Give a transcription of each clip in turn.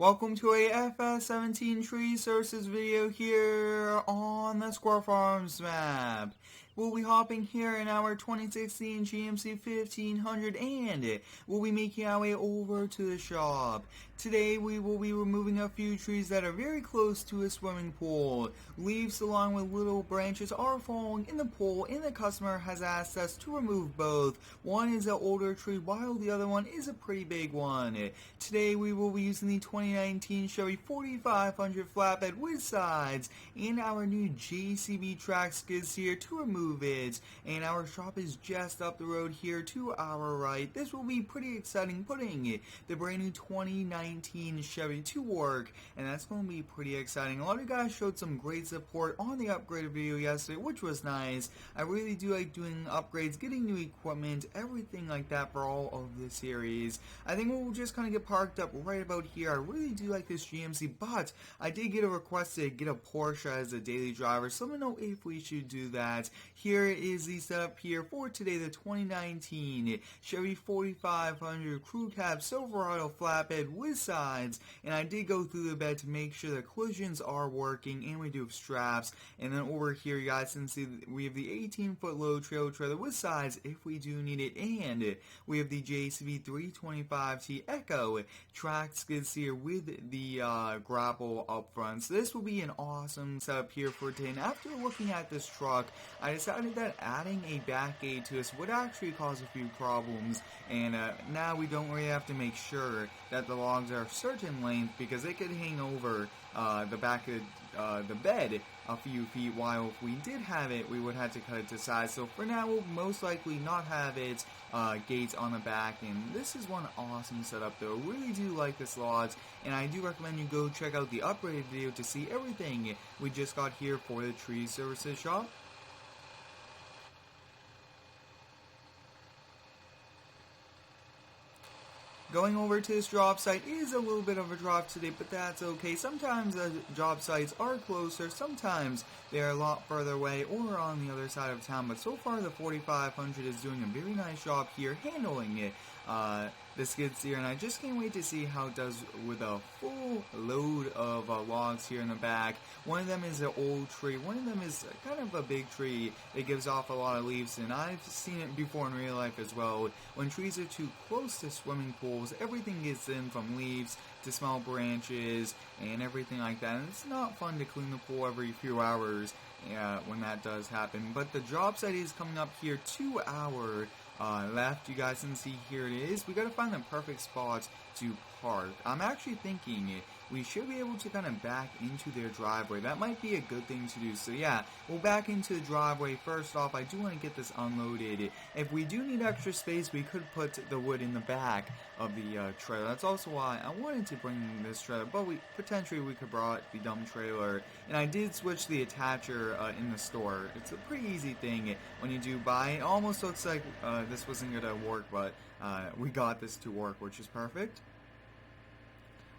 Welcome to a FS17 Tree Services video here on the Squirrel Farms map. We'll be hopping here in our 2016 GMC 1500 and we'll be making our way over to the shop. Today we will be removing a few trees that are very close to a swimming pool. Leaves along with little branches are falling in the pool and the customer has asked us to remove both. One is an older tree while the other one is a pretty big one. Today we will be using the 2019 Chevy 4500 flatbed with sides and our new JCB Skidsteer to remove it, and our shop is just up the road here to our right. This will be pretty exciting, putting the brand new 2019 Chevy to work, and that's going to be pretty exciting. A lot of you guys showed some great support on the upgrade video yesterday, which was nice. I really do like doing upgrades, getting new equipment, everything like that for all of the series. I think we'll just kind of get parked up right about here. I really do like this GMC, but I did get a request to get a Porsche as a daily driver, so let me know if we should do that. Here is the setup here for today, the 2019 Chevy 4500 Crew Cab Silverado flatbed with sides, and I did go through the bed to make sure the collisions are working, and we do have straps. And then over here you guys can see we have the 18-foot low trailer with sides if we do need it, and we have the JCB 325T Echo track skid steer with the grapple up front. So this will be an awesome setup here for today. And after looking at this truck, I decided that adding a back gate to this would actually cause a few problems, and now we don't really have to make sure that the logs are a certain length because they could hang over the back of the bed a few feet, while if we did have it, we would have to cut it to size. So for now, we'll most likely not have it gates on the back, and this is one awesome setup though. Really do like this logs, and I do recommend you go check out the upgraded video to see everything we just got here for the Tree Services shop. Going over to this job site is a little bit of a drop today, but that's okay. Sometimes the job sites are closer, sometimes they're a lot further away or on the other side of town, but so far the 4500 is doing a very nice job here handling it. The skid steer, and I just can't wait to see how it does with a full load of logs here in the back. One of them is an old tree, one of them is kind of a big tree that gives off a lot of leaves, and I've seen it before in real life as well. When trees are too close to swimming pools, everything gets in from leaves to small branches and everything like that, and it's not fun to clean the pool every few hours when that does happen. But the job site is coming up here to our left. You guys can see here it is. We gotta find the perfect spot to park. I'm actually thinking we should be able to kind of back into their driveway. That might be a good thing to do. So yeah, we'll back into the driveway. First off, I do want to get this unloaded. If we do need extra space, we could put the wood in the back of the trailer. That's also why I wanted to bring this trailer, but potentially we could brought the dump trailer. And I did switch the attacher in the store. It's a pretty easy thing when you do buy. It almost looks like this wasn't gonna work, but we got this to work, which is perfect.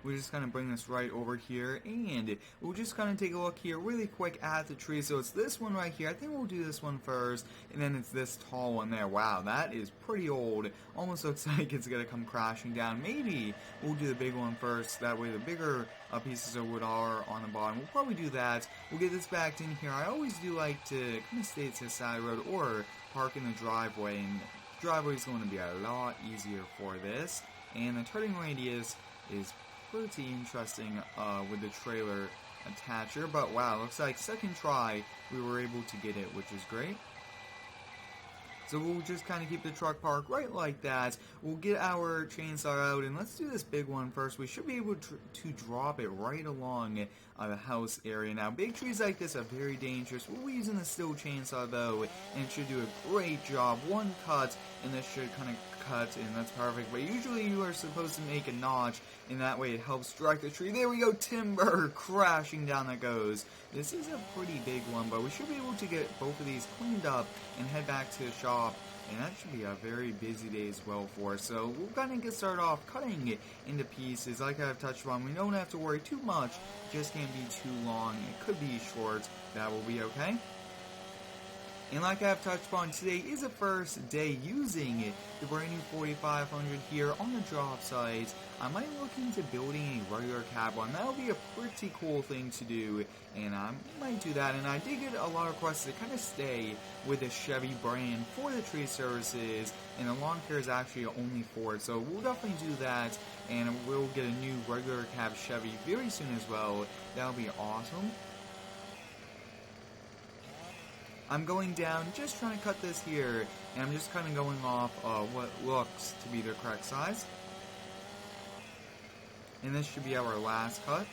We're just going to bring this right over here, and we'll just kind of take a look here really quick at the tree. So it's this one right here. I think we'll do this one first, and then it's this tall one there. Wow, that is pretty old. Almost looks like it's going to come crashing down. Maybe we'll do the big one first. That way the bigger pieces of wood are on the bottom. We'll probably do that. We'll get this backed in here. I always do like to kind of stay to the side road or park in the driveway, and the driveway is going to be a lot easier for this. And the turning radius is pretty interesting with the trailer attacher, but wow, looks like second try we were able to get it, which is great. So we'll just kind of keep the truck parked right like that. We'll get our chainsaw out, and let's do this big one first. We should be able to drop it right along the house area. Now, big trees like this are very dangerous. We'll be using the steel chainsaw though, and it should do a great job. One cut, and this should kind of cut, and that's perfect. But usually you are supposed to make a notch, and that way it helps strike the tree. There we go, timber crashing down that goes. This is a pretty big one, but we should be able to get both of these cleaned up and head back to the shop, and that should be a very busy day as well for us. So we'll kind of get started off cutting it into pieces. Like I've touched on, we don't have to worry too much. Just can't be too long. It could be short. That will be okay. And like I have touched upon, today is the first day using the brand new 4500 here on the job site. I might look into building a regular cab one. That'll be a pretty cool thing to do, and I might do that. And I did get a lot of requests to kind of stay with the Chevy brand for the tree services, and the lawn care is actually only for it. So we'll definitely do that, and we'll get a new regular cab Chevy very soon as well. That'll be awesome. I'm going down, just trying to cut this here, and I'm just kind of going off what looks to be the correct size. And this should be our last cut.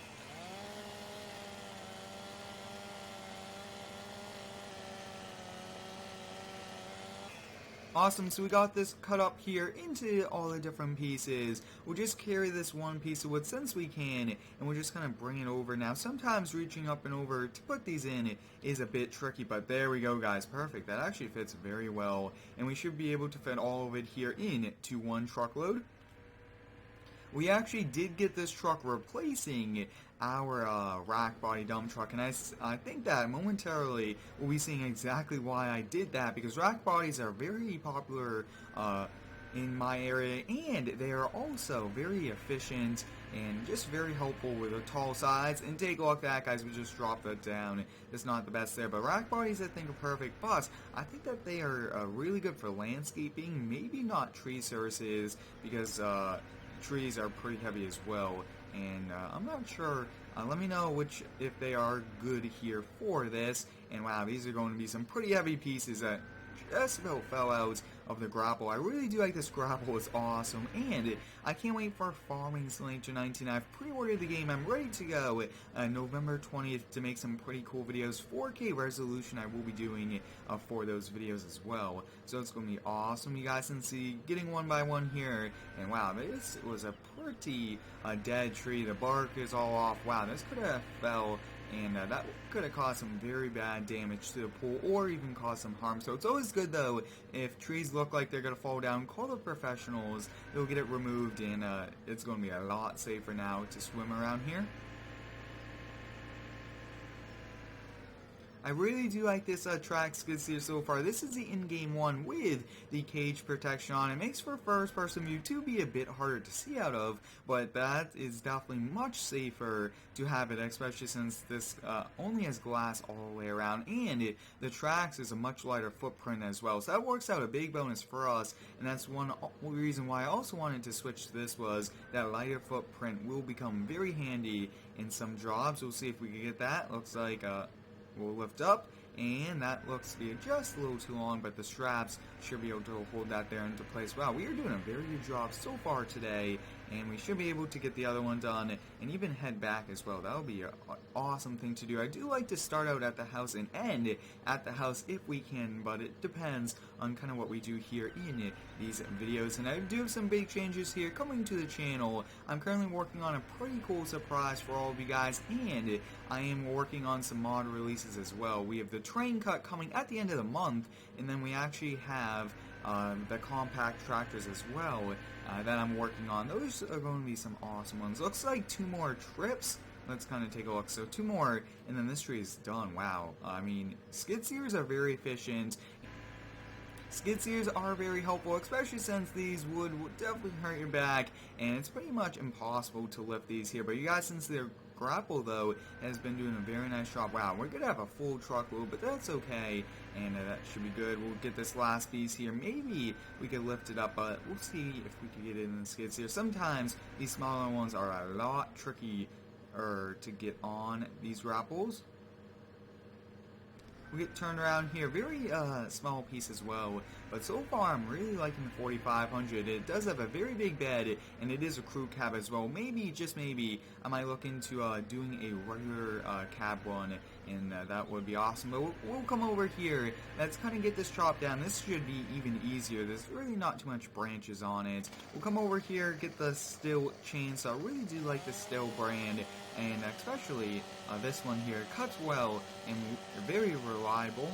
Awesome, so we got this cut up here into all the different pieces. We'll just carry this one piece of wood since we can, and we'll just kind of bring it over. Now, sometimes reaching up and over to put these in is a bit tricky, but there we go, guys. Perfect. That actually fits very well, and we should be able to fit all of it here into one truckload. We actually did get this truck replacing our rack body dump truck, and I think that momentarily we'll be seeing exactly why I did that, because rack bodies are very popular in my area, and they are also very efficient and just very helpful with the tall sides. And take a look at that, guys. We just dropped that down. It's not the best there, but rack bodies I think are perfect. But I think that they are really good for landscaping, maybe not tree services, because trees are pretty heavy as well, and I'm not sure. Let me know if they are good here for this. And wow, these are going to be some pretty heavy pieces that just about fell out of the grapple. I really do like this grapple. It's awesome, and I can't wait for Farming Simulator 19. I've pre-ordered the game. I'm ready to go November 20th to make some pretty cool videos. 4K resolution I will be doing for those videos as well. So it's going to be awesome. You guys can see getting one by one here, and wow, this was a pretty dead tree. The bark is all off. Wow, this could have fell, and that could have caused some very bad damage to the pool, or even caused some harm. So it's always good, though, if trees look like they're going to fall down, call the professionals. They'll get it removed, and it's going to be a lot safer now to swim around here. I really do like this track skid steer so far. This is the in-game one with the cage protection on. It makes for first-person view to be a bit harder to see out of, but that is definitely much safer to have it, especially since this only has glass all the way around, and the tracks is a much lighter footprint as well. So that works out a big bonus for us, and that's one reason why I also wanted to switch to this, was that lighter footprint will become very handy in some jobs. We'll see if we can get that. Looks like we'll lift up, and that looks to be just a little too long, but the straps should be able to hold that there into place. Wow, we are doing a very good job so far today, and we should be able to get the other one done and even head back as well. That would be an awesome thing to do. I do like to start out at the house and end at the house if we can, but it depends on kind of what we do here in these videos. And I do have some big changes here coming to the channel. I'm currently working on a pretty cool surprise for all of you guys, and I am working on some mod releases as well. We have the train cut coming at the end of the month, and then we actually have the compact tractors as well that I'm working on. Those are going to be some awesome ones. Looks like 2 more trips. Let's kind of take a look. So 2 more, and then this tree is done. Wow. I mean, skid steers are very efficient. Skid steers are very helpful, especially since these would definitely hurt your back, and it's pretty much impossible to lift these here. But you guys, since they're grapple, though, has been doing a very nice job. Wow, we're going to have a full truckload, but that's okay, and that should be good. We'll get this last piece here. Maybe we could lift it up, but we'll see if we can get it in the skids here. Sometimes these smaller ones are a lot trickier to get on these grapples. We get turned around here, very small piece as well, but so far I'm really liking the 4500. It does have a very big bed, and it is a crew cab as well. Maybe, just maybe, I might look into doing a regular cab one, and that would be awesome. But we'll come over here. Let's kind of get this chopped down. This should be even easier. There's really not too much branches on it. We'll come over here, get the Stihl chainsaw. I really do like the Stihl brand, and especially this one here cuts well and very reliable.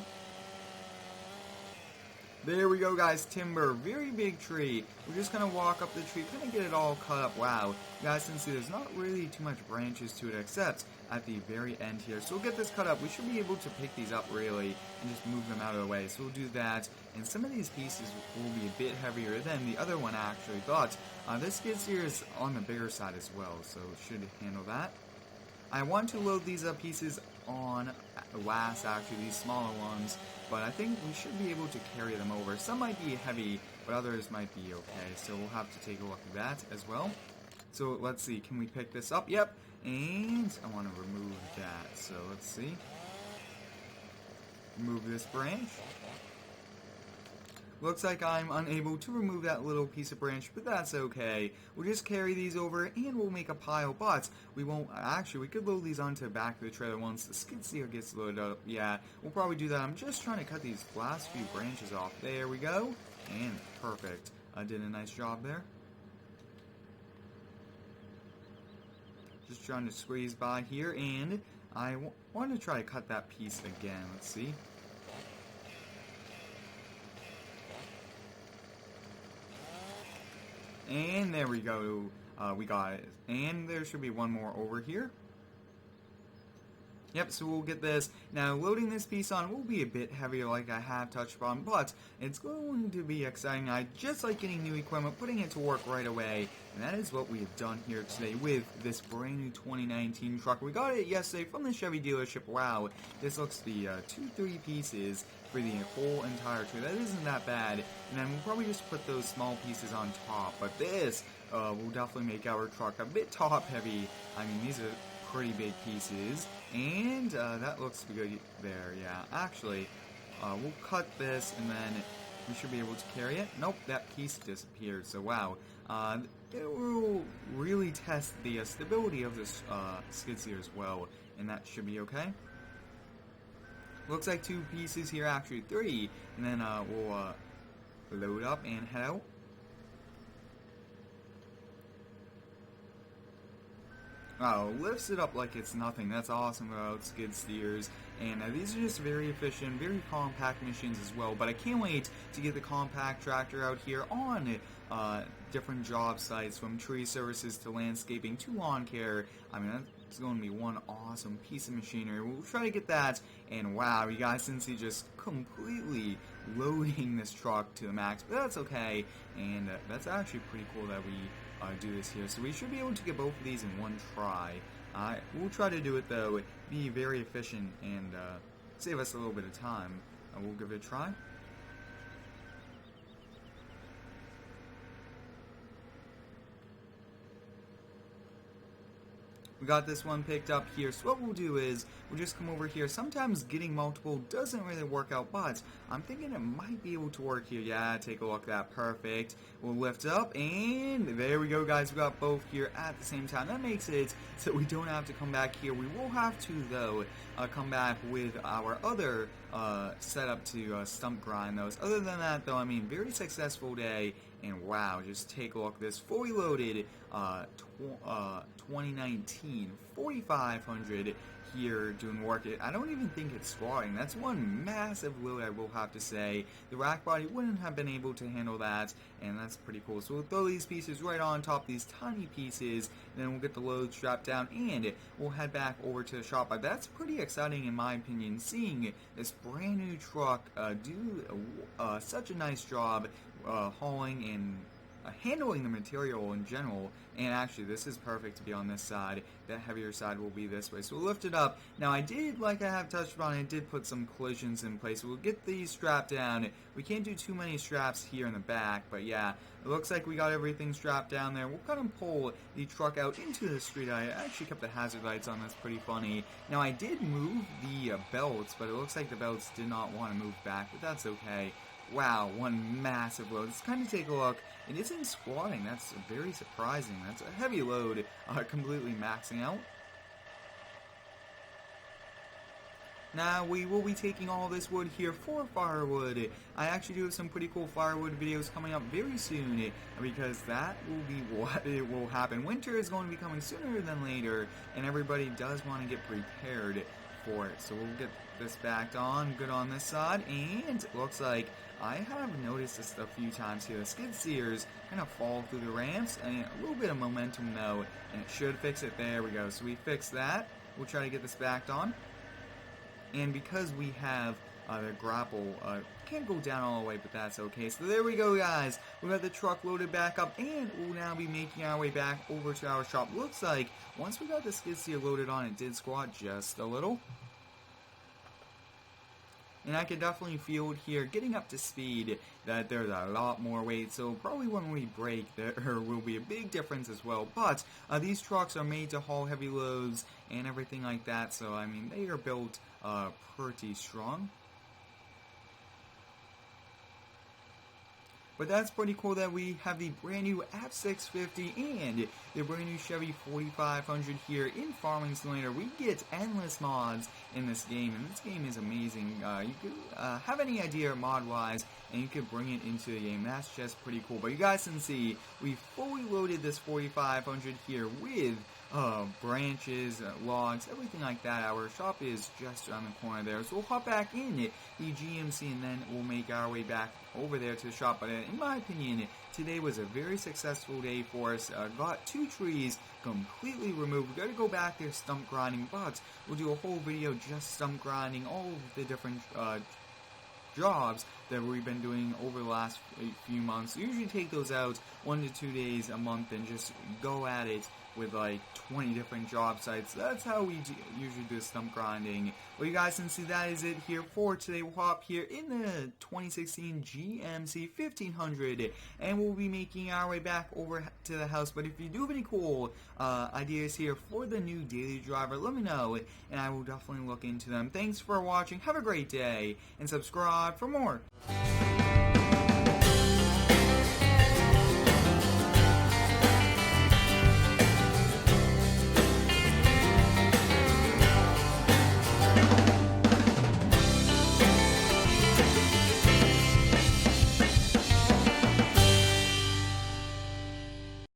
There we go, guys. Timber, very big tree. We're just gonna walk up the tree, kind of get it all cut up. Wow, you guys can see there's not really too much branches to it except at the very end here. So we'll get this cut up. We should be able to pick these up really and just move them out of the way. So we'll do that. And some of these pieces will be a bit heavier than the other one actually, but this skid steer is on the bigger side as well, so it should handle that. I want to load these up pieces on last, actually, these smaller ones, but I think we should be able to carry them over. Some might be heavy, but others might be okay, so we'll have to take a look at that as well. So let's see, can we pick this up? Yep, and I want to remove that, so let's see. Remove this branch. Looks like I'm unable to remove that little piece of branch, but that's okay. We'll just carry these over and we'll make a pile, but we won't, actually, we could load these onto the back of the trailer once the skid steer gets loaded up. Yeah, we'll probably do that. I'm just trying to cut these last few branches off. There we go, and perfect. I did a nice job there. Just trying to squeeze by here, and I want to try to cut that piece again. Let's see. And there we go, we got it. And there should be one more over here. Yep, so we'll get this. Now, loading this piece on will be a bit heavier like I have touched on, but it's going to be exciting. I just like getting new equipment, putting it to work right away, and that is what we have done here today with this brand new 2019 truck. We got it yesterday from the Chevy dealership. Wow, this looks the 2-3 pieces for the whole entire tree. That isn't that bad, and then we'll probably just put those small pieces on top, but this will definitely make our truck a bit top heavy. I mean, these are pretty big pieces, and that looks good there. Yeah, actually, we'll cut this and then we should be able to carry it. Nope, that piece disappeared, so wow. It will really test the stability of this skid steer as well, and that should be okay. Looks like 2 pieces here, actually 3, and then we'll load up and head out. Wow, lifts it up like it's nothing. That's awesome about skid steers. And these are just very efficient, very compact machines as well. But I can't wait to get the compact tractor out here on different job sites, from tree services to landscaping to lawn care. I mean, that's going to be one awesome piece of machinery. We'll try to get that. And wow, you guys can see just completely loading this truck to the max. But that's okay. And that's actually pretty cool that we do this here. So we should be able to get both of these in one try. We'll try to do it though, be very efficient and save us a little bit of time. We'll give it a try. We got this one picked up here, so what we'll do is we'll just come over here. Sometimes getting multiple doesn't really work out, but I'm thinking it might be able to work here. Yeah, take a look at that. Perfect. We'll lift up, and there we go, guys. We got both here at the same time. That makes it so we don't have to come back here. We will have to, though, come back with our other setup to stump grind those. Other than that, though, I mean, very successful day. And wow, just take a look at this fully loaded 2019 4500 here doing work. I don't even think it's squatting. That's one massive load, I will have to say. The rack body wouldn't have been able to handle that, and that's pretty cool. So we'll throw these pieces right on top of these tiny pieces, and then we'll get the load strapped down, and we'll head back over to the shop. But that's pretty exciting in my opinion, seeing this brand new truck do such a nice job hauling and handling the material in general. And actually, this is perfect to be on this side. The heavier side will be this way. So we'll lift it up. Now, I did, like I have touched on, I did put some collisions in place. We'll get these strapped down. We can't do too many straps here in the back, but yeah, it looks like we got everything strapped down there. We'll kind of pull the truck out into the street. I actually kept the hazard lights on. That's pretty funny. Now, I did move the belts, but it looks like the belts did not want to move back, but that's okay. Wow, one massive load. Let's kind of take a look. It isn't squatting. That's very surprising. That's a heavy load, completely maxing out. Now, we will be taking all this wood here for firewood. I actually do have some pretty cool firewood videos coming up very soon, because that will be what it will happen. Winter is going to be coming sooner than later, and everybody does want to get prepared for it. So we'll get this backed on, good on this side, and it looks like I have noticed this a few times here. The skid steers kind of fall through the ramps, and a little bit of momentum though, and it should fix it. There we go. So we fixed that. We'll try to get this backed on. And because we have the grapple, can't go down all the way, but that's okay. So there we go, guys. We got the truck loaded back up, and we'll now be making our way back over to our shop. Looks like once we got the skid steer loaded on, it did squat just a little. And I can definitely feel it here, getting up to speed, that there's a lot more weight. So probably when we brake, there will be a big difference as well. But these trucks are made to haul heavy loads and everything like that. So, I mean, they are built pretty strong. But that's pretty cool that we have the brand new F650 and the brand new Chevy 4500 here in Farming Simulator. We get endless mods in this game, and this game is amazing. You could have any idea mod-wise, and you could bring it into the game. That's just pretty cool. But you guys can see, we fully loaded this 4500 here with branches, logs, everything like that. Our shop is just around the corner there, so we'll hop back in the GMC and then we'll make our way back over there to the shop. But in my opinion, today was a very successful day for us. Got 2 trees completely removed. We got to go back there stump grinding, but we'll do a whole video just stump grinding all of the different jobs that we've been doing over the last few months. We usually take those out 1 to 2 days a month and just go at it with like 20 different job sites. That's how we usually do stump grinding. Well, you guys can see that is it here for today. We'll hop here in the 2016 GMC 1500 and we'll be making our way back over to the house. But if you do have any cool ideas here for the new daily driver, let me know and I will definitely look into them. Thanks for watching. Have a great day and subscribe for more.